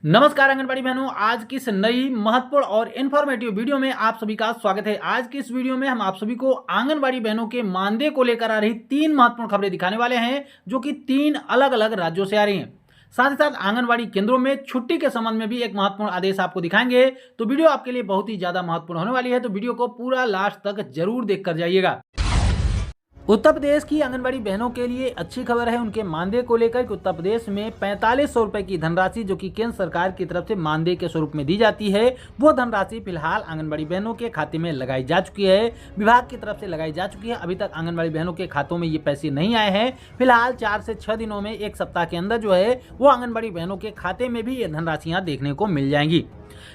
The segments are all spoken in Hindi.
नमस्कार आंगनबाड़ी बहनों, आज की इस नई महत्वपूर्ण और इन्फॉर्मेटिव वीडियो में आप सभी का स्वागत है। आज की इस वीडियो में हम आप सभी को आंगनबाड़ी बहनों के मानदेय को लेकर आ रही 3 महत्वपूर्ण खबरें दिखाने वाले हैं, जो कि 3 अलग अलग राज्यों से आ रही हैं। साथ ही साथ आंगनबाड़ी केंद्रों में छुट्टी के संबंध में भी एक महत्वपूर्ण आदेश आपको दिखाएंगे। तो वीडियो आपके लिए बहुत ही ज्यादा महत्वपूर्ण होने वाली है, तो वीडियो को पूरा लास्ट तक जरूर देखकर जाइएगा। उत्तर प्रदेश की आंगनबाड़ी बहनों के लिए अच्छी खबर है उनके मानदेय को लेकर कि उत्तर प्रदेश में 4500 रुपए की धनराशि जो कि केंद्र सरकार की तरफ से मानदेय के स्वरूप में दी जाती है, वो धनराशि फिलहाल आंगनबाड़ी बहनों के खाते में लगाई जा चुकी है। विभाग की तरफ से लगाई जा चुकी है। अभी तक आंगनबाड़ी बहनों के खातों में ये पैसे नहीं आए हैं। फिलहाल 4 से 6 दिनों में, एक सप्ताह के अंदर जो है वो आंगनबाड़ी बहनों के खाते में भी ये धनराशियाँ देखने को मिल जाएंगी।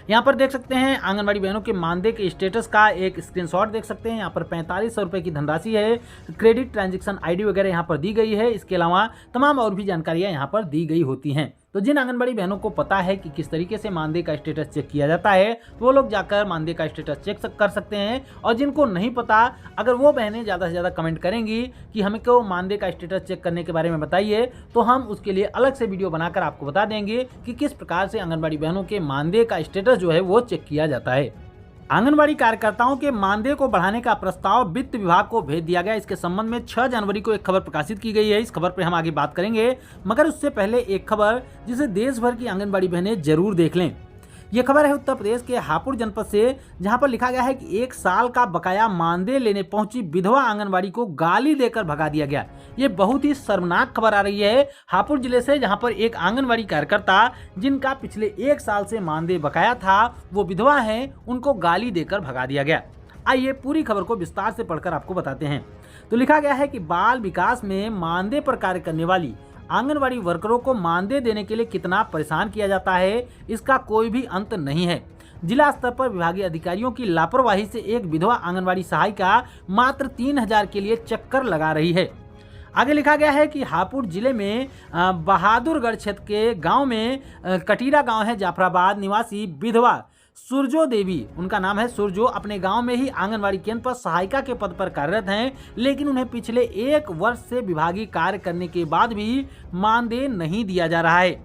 यहाँ पर देख सकते हैं आंगनबाड़ी बहनों के मानदेय के स्टेटस का एक स्क्रीनशॉट देख सकते हैं। यहाँ पर 4500 रुपए की धनराशि है। क्रेडिट ट्रांजैक्शन आईडी वगैरह यहाँ पर दी गई है। इसके अलावा तमाम और भी जानकारियाँ यहाँ पर दी गई होती हैं। तो जिन आंगनबाड़ी बहनों को पता है कि किस तरीके से मानदेय का स्टेटस चेक किया जाता है, तो वो लोग जाकर मानदेय का स्टेटस चेक कर सकते हैं। और जिनको नहीं पता, अगर वो बहनें ज़्यादा से ज़्यादा कमेंट करेंगी कि हमें को मानदेय का स्टेटस चेक करने के बारे में बताइए, तो हम उसके लिए अलग से वीडियो बनाकर आपको बता देंगे कि किस प्रकार से आंगनबाड़ी बहनों के मानदेय का स्टेटस जो है वो चेक किया जाता है। आंगनबाड़ी कार्यकर्ताओं के मानदेय को बढ़ाने का प्रस्ताव वित्त विभाग को भेज दिया गया। इसके संबंध में 6 जनवरी को एक खबर प्रकाशित की गई है। इस खबर पर हम आगे बात करेंगे, मगर उससे पहले एक खबर जिसे देश भर की आंगनबाड़ी बहनें जरूर देख लें। ये खबर है उत्तर प्रदेश के हापुड़ जनपद से, जहां पर लिखा गया है कि 1 साल का बकाया मानदेय लेने पहुंची विधवा आंगनबाड़ी को गाली देकर भगा दिया गया। ये बहुत ही शर्मनाक खबर आ रही है हापुड़ जिले से, जहां पर एक आंगनबाड़ी कार्यकर्ता जिनका पिछले 1 साल से मानदेय बकाया था, वो विधवा हैं, उनको गाली देकर भगा दिया गया। आइए पूरी खबर को विस्तार से पढ़कर आपको बताते हैं। तो लिखा गया है कि बाल विकास में मानदेय पर कार्य करने वाली आंगनबाड़ी वर्करों को मानदेय देने के लिए कितना परेशान किया जाता है, इसका कोई भी अंत नहीं है। जिला स्तर पर विभागीय अधिकारियों की लापरवाही से एक विधवा आंगनबाड़ी सहायिका मात्र 3000 के लिए चक्कर लगा रही है। आगे लिखा गया है कि हापुड़ जिले में बहादुरगढ़ क्षेत्र के गांव में कटीरा गांव है, जाफराबाद निवासी विधवा सुरजो देवी, उनका नाम है सुरजो, अपने गांव में ही आंगनबाड़ी केंद्र पर सहायिका के पद पर कार्यरत हैं, लेकिन उन्हें पिछले 1 वर्ष से विभागीय कार्य करने के बाद भी मानदेय नहीं दिया जा रहा है।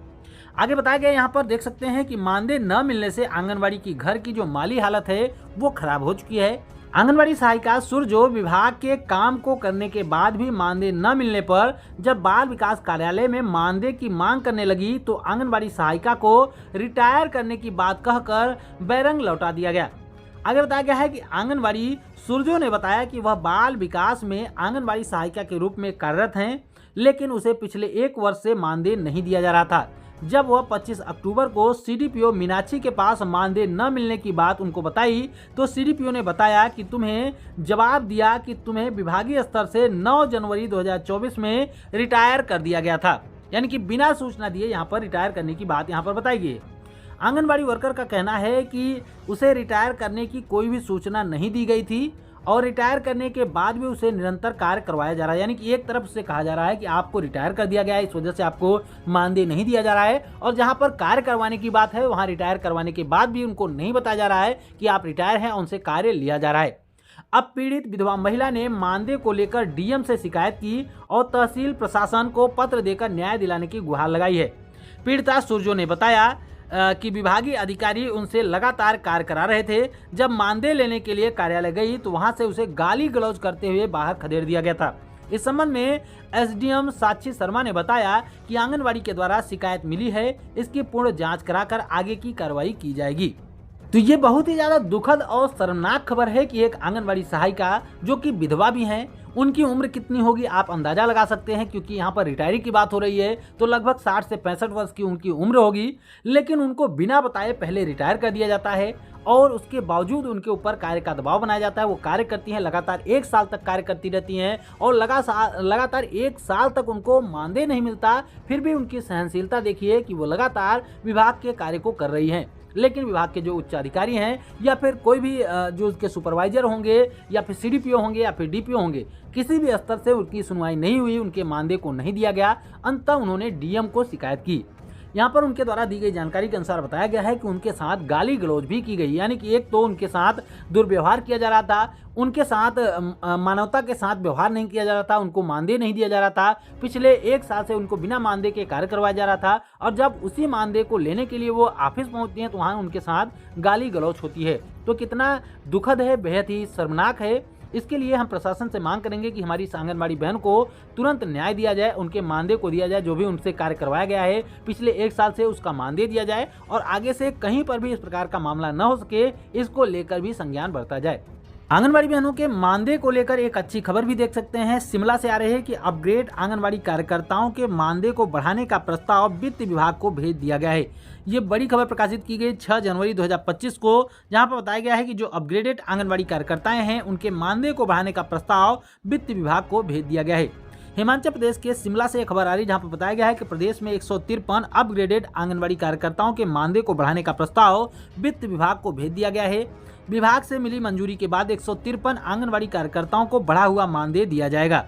आगे बताया गया, यहाँ पर देख सकते हैं कि मानदेय न मिलने से आंगनबाड़ी की घर की जो माली हालत है वो खराब हो चुकी है। आंगनबाड़ी सहायिका सुरजो विभाग के काम को करने के बाद भी मानदेय न मिलने पर जब बाल विकास कार्यालय में मानदेय की मांग करने लगी, तो आंगनबाड़ी सहायिका को रिटायर करने की बात कहकर बैरंग लौटा दिया गया। आगे बताया गया है कि आंगनबाड़ी सुरजो ने बताया कि वह बाल विकास में आंगनबाड़ी सहायिका के रूप में कार्यरत हैं, लेकिन उसे पिछले 1 वर्ष से मानदेय नहीं दिया जा रहा था। जब वह 25 अक्टूबर को सीडीपीओ मीनाक्षी के पास मानदेय न मिलने की बात उनको बताई, तो सीडीपीओ ने बताया कि तुम्हें जवाब दिया कि तुम्हें विभागीय स्तर से 9 जनवरी 2024 में रिटायर कर दिया गया था। यानी कि बिना सूचना दिए यहाँ पर रिटायर करने की बात यहाँ पर बताई गई। आंगनबाड़ी वर्कर का कहना है कि उसे रिटायर करने की कोई भी सूचना नहीं दी गई थी और रिटायर करने के बाद भी उसे निरंतर कार्य करवाया जा रहा है। यानी कि एक तरफ से कहा जा रहा है कि आपको रिटायर कर दिया गया है, इस वजह से आपको मानदेय नहीं दिया जा रहा है, और जहां पर कार्य करवाने की बात है वहां रिटायर करवाने के बाद भी उनको नहीं बताया जा रहा है कि आप रिटायर हैं, उनसे कार्य लिया जा रहा है। अब पीड़ित विधवा महिला ने मानदेय को लेकर डीएम से शिकायत की और तहसील प्रशासन को पत्र देकर न्याय दिलाने की गुहार लगाई है। पीड़िता सुरजो ने बताया कि विभागीय अधिकारी उनसे लगातार कार्य करा रहे थे। जब मानदेय लेने के लिए कार्यालय गई तो वहां से उसे गाली गलौज करते हुए बाहर खदेड़ दिया गया था। इस संबंध में एसडीएम साक्षी शर्मा ने बताया कि आंगनबाड़ी के द्वारा शिकायत मिली है, इसकी पूर्ण जांच कराकर आगे की कार्रवाई की जाएगी। तो ये बहुत ही ज्यादा दुखद और शर्मनाक खबर है कि एक आंगनबाड़ी सहायिका जो कि विधवा भी हैं, उनकी उम्र कितनी होगी आप अंदाजा लगा सकते हैं, क्योंकि यहाँ पर रिटायरी की बात हो रही है तो लगभग 60 से 65 वर्ष की उनकी उम्र होगी, लेकिन उनको बिना बताए पहले रिटायर कर दिया जाता है और उसके बावजूद उनके ऊपर कार्य का दबाव बनाया जाता है। वो कार्य करती हैं, लगातार 1 साल तक कार्य करती रहती हैं और लगातार 1 साल तक उनको मानदेय नहीं मिलता, फिर भी उनकी सहनशीलता देखिए कि वो लगातार विभाग के कार्य को कर रही हैं। लेकिन विभाग के जो उच्च अधिकारी हैं या फिर कोई भी जो उसके सुपरवाइजर होंगे या फिर सीडीपीओ होंगे या फिर डीपीओ होंगे, किसी भी स्तर से उनकी सुनवाई नहीं हुई, उनके मानदेय को नहीं दिया गया। अंततः उन्होंने डीएम को शिकायत की। यहाँ पर उनके द्वारा दी गई जानकारी के अनुसार बताया गया है कि उनके साथ गाली गलौज भी की गई, यानी कि एक तो उनके साथ दुर्व्यवहार किया जा रहा था, उनके साथ मानवता के साथ व्यवहार नहीं किया जा रहा था, उनको मानदेय नहीं दिया जा रहा था, पिछले 1 साल से उनको बिना मानदेय के कार्य करवाया जा रहा था, और जब उसी मानदेय को लेने के लिए वो ऑफिस पहुंचती हैं तो वहाँ उनके साथ गाली गलौज होती है। तो कितना दुखद है, बेहद ही शर्मनाक है। इसके लिए हम प्रशासन से मांग करेंगे कि हमारी इस आंगनबाड़ी बहन को तुरंत न्याय दिया जाए, उनके मानदेय को दिया जाए, जो भी उनसे कार्य करवाया गया है पिछले 1 साल से उसका मानदेय दिया जाए, और आगे से कहीं पर भी इस प्रकार का मामला न हो सके, इसको लेकर भी संज्ञान बरता जाए। आंगनबाड़ी बहनों के मानदेय को लेकर एक अच्छी खबर भी देख सकते हैं। शिमला से आ रही है कि अपग्रेड आंगनबाड़ी कार्यकर्ताओं के मानदेय को बढ़ाने का प्रस्ताव वित्त विभाग को भेज दिया गया है। ये बड़ी खबर प्रकाशित की गई 6 जनवरी 2025 को, जहां पर बताया गया है कि जो अपग्रेडेड आंगनबाड़ी कार्यकर्ताएं हैं उनके मानदेय को बढ़ाने का प्रस्ताव वित्त विभाग को भेज दिया गया है। हिमाचल प्रदेश के शिमला से एक खबर आ रही है जहां पर बताया गया है कि प्रदेश में 153 अपग्रेडेड आंगनबाड़ी कार्यकर्ताओं के मानदेय को बढ़ाने का प्रस्ताव वित्त विभाग को भेज दिया गया है। विभाग से मिली मंजूरी के बाद 153 आंगनबाड़ी कार्यकर्ताओं को बढ़ा हुआ मानदेय दिया जाएगा।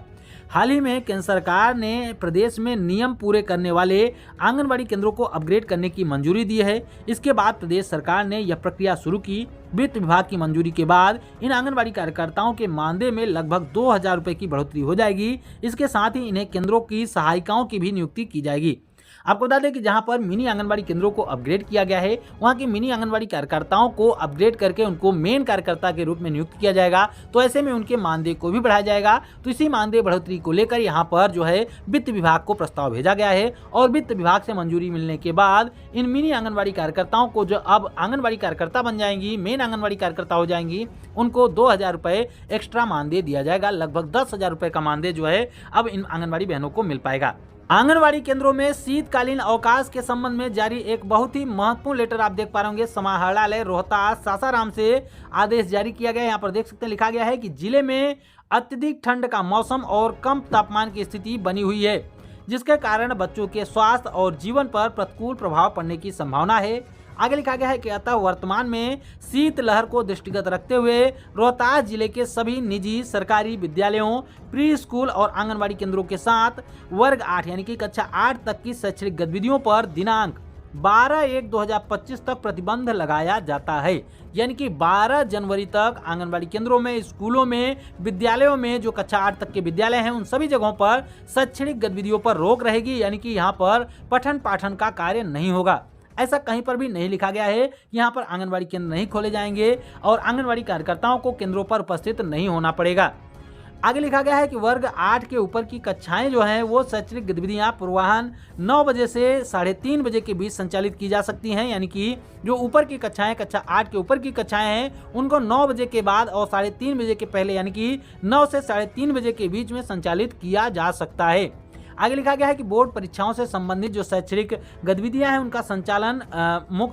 हाल ही में केंद्र सरकार ने प्रदेश में नियम पूरे करने वाले आंगनबाड़ी केंद्रों को अपग्रेड करने की मंजूरी दी है। इसके बाद प्रदेश सरकार ने यह प्रक्रिया शुरू की। वित्त विभाग की मंजूरी के बाद इन आंगनबाड़ी कार्यकर्ताओं के मानदेय में लगभग 2000 रुपए की बढ़ोतरी हो जाएगी। इसके साथ ही इन्हें केंद्रों की सहायिकाओं की भी नियुक्ति की जाएगी। आपको बता दें कि जहां पर मिनी आंगनबाड़ी केंद्रों को अपग्रेड किया गया है, वहां के मिनी आंगनबाड़ी कार्यकर्ताओं को अपग्रेड करके उनको मेन कार्यकर्ता के रूप में नियुक्त किया जाएगा। तो ऐसे में उनके मानदेय को भी बढ़ाया जाएगा। तो इसी मानदेय बढ़ोतरी को लेकर यहां पर जो है वित्त विभाग को प्रस्ताव भेजा गया है, और वित्त विभाग से मंजूरी मिलने के बाद इन मिनी आंगनबाड़ी कार्यकर्ताओं को, जो अब आंगनबाड़ी कार्यकर्ता बन जाएंगी, मेन आंगनबाड़ी कार्यकर्ता हो जाएंगी, उनको 2000 रुपये एक्स्ट्रा मानदेय दिया जाएगा। लगभग 10,000 रुपये का मानदेय जो है अब इन आंगनबाड़ी बहनों को मिल पाएगा। आंगनबाड़ी केंद्रों में शीतकालीन अवकाश के संबंध में जारी एक बहुत ही महत्वपूर्ण लेटर आप देख पा रहे होंगे। समाहरणालय रोहतास सासाराम से आदेश जारी किया गया है। यहाँ पर देख सकते हैं, लिखा गया है कि जिले में अत्यधिक ठंड का मौसम और कम तापमान की स्थिति बनी हुई है, जिसके कारण बच्चों के स्वास्थ्य और जीवन पर प्रतिकूल प्रभाव पड़ने की संभावना है। आगे लिखा गया है कि अतः वर्तमान में शीत लहर को दृष्टिगत रखते हुए रोहतास जिले के सभी निजी सरकारी विद्यालयों, प्री स्कूल और आंगनबाड़ी केंद्रों के साथ वर्ग 8 यानी कि कक्षा 8 तक की शैक्षणिक गतिविधियों पर दिनांक 12/1/2025 तक प्रतिबंध लगाया जाता है। यानी कि 12 जनवरी तक आंगनबाड़ी केंद्रों में, स्कूलों में, विद्यालयों में, जो कक्षा 8 तक के विद्यालय हैं, उन सभी जगहों पर शैक्षणिक गतिविधियों पर रोक रहेगी। यानी कि यहाँ पर पठन पाठन का कार्य नहीं होगा। ऐसा कहीं पर भी नहीं लिखा गया है कि यहाँ पर आंगनबाड़ी केंद्र नहीं खोले जाएंगे और आंगनबाड़ी कार्यकर्ताओं को केंद्रों पर उपस्थित नहीं होना पड़ेगा। आगे लिखा गया है कि वर्ग 8 के ऊपर की कक्षाएं जो हैं वो शैक्षणिक गतिविधियां पूर्वाह्न 9 बजे से 3:30 बजे के बीच संचालित की जा सकती हैं। यानी कि जो ऊपर की कक्षाएं, कक्षा 8 के ऊपर की कक्षाएं हैं, उनको 9 बजे के बाद और 3:30 बजे के पहले, यानी कि 9 से 3:30 बजे के बीच में संचालित किया जा सकता है। आगे लिखा गया है कि बोर्ड परीक्षाओं से संबंधित जो शैक्षणिक गतिविधियां हैं उनका संचालन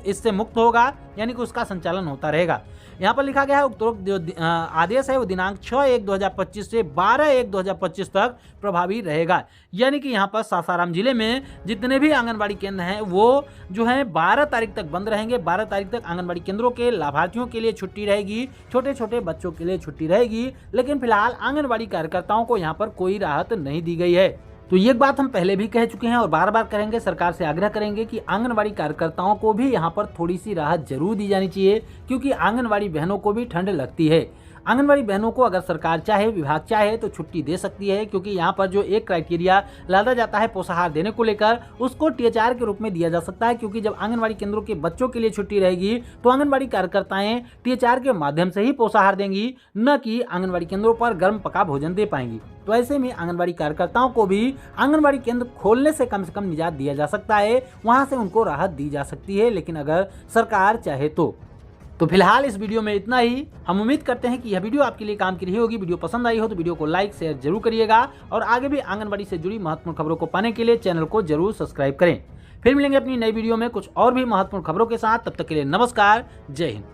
इससे मुक्त होगा, यानी कि उसका संचालन होता रहेगा। यहाँ पर लिखा गया है उपरोक्त जो आदेश है वो दिनांक 6/1/2025 से 12/1/2025 तक प्रभावी रहेगा। यानी कि यहाँ पर सासाराम जिले में जितने भी आंगनबाड़ी केंद्र हैं वो जो है 12 तारीख तक बंद रहेंगे। 12 तारीख तक आंगनबाड़ी केंद्रों के लाभार्थियों के लिए छुट्टी रहेगी, छोटे छोटे बच्चों के लिए छुट्टी रहेगी। लेकिन फिलहाल आंगनबाड़ी कार्यकर्ताओं को यहाँ पर कोई राहत नहीं दी गई है। तो ये बात हम पहले भी कह चुके हैं और बार बार करेंगे, सरकार से आग्रह करेंगे कि आंगनबाड़ी कार्यकर्ताओं को भी यहाँ पर थोड़ी सी राहत जरूर दी जानी चाहिए, क्योंकि आंगनबाड़ी बहनों को भी ठंड लगती है। आंगनबाड़ी बहनों को अगर सरकार चाहे, विभाग चाहे तो छुट्टी दे सकती है, क्योंकि यहाँ पर जो एक क्राइटेरिया लादा जाता है पोषाहार देने को लेकर, उसको THR के रूप में दिया जा सकता है। क्योंकि जब आंगनबाड़ी केंद्रों के बच्चों के लिए छुट्टी रहेगी तो आंगनबाड़ी कार्यकर्ताएं THR के माध्यम से ही पोषाहार देंगी, न कि आंगनबाड़ी केंद्रों पर गर्म पका भोजन दे पाएंगी। तो ऐसे में आंगनबाड़ी कार्यकर्ताओं को भी आंगनबाड़ी केंद्र खोलने से कम निजात दिया जा सकता है, वहां से उनको राहत दी जा सकती है, लेकिन अगर सरकार चाहे तो फिलहाल इस वीडियो में इतना ही। हम उम्मीद करते हैं कि यह वीडियो आपके लिए काम की रही होगी। वीडियो पसंद आई हो तो वीडियो को लाइक शेयर जरूर करिएगा और आगे भी आंगनबाड़ी से जुड़ी महत्वपूर्ण खबरों को पाने के लिए चैनल को जरूर सब्सक्राइब करें। फिर मिलेंगे अपनी नई वीडियो में कुछ और भी महत्वपूर्ण खबरों के साथ। तब तक के लिए नमस्कार, जय हिंद।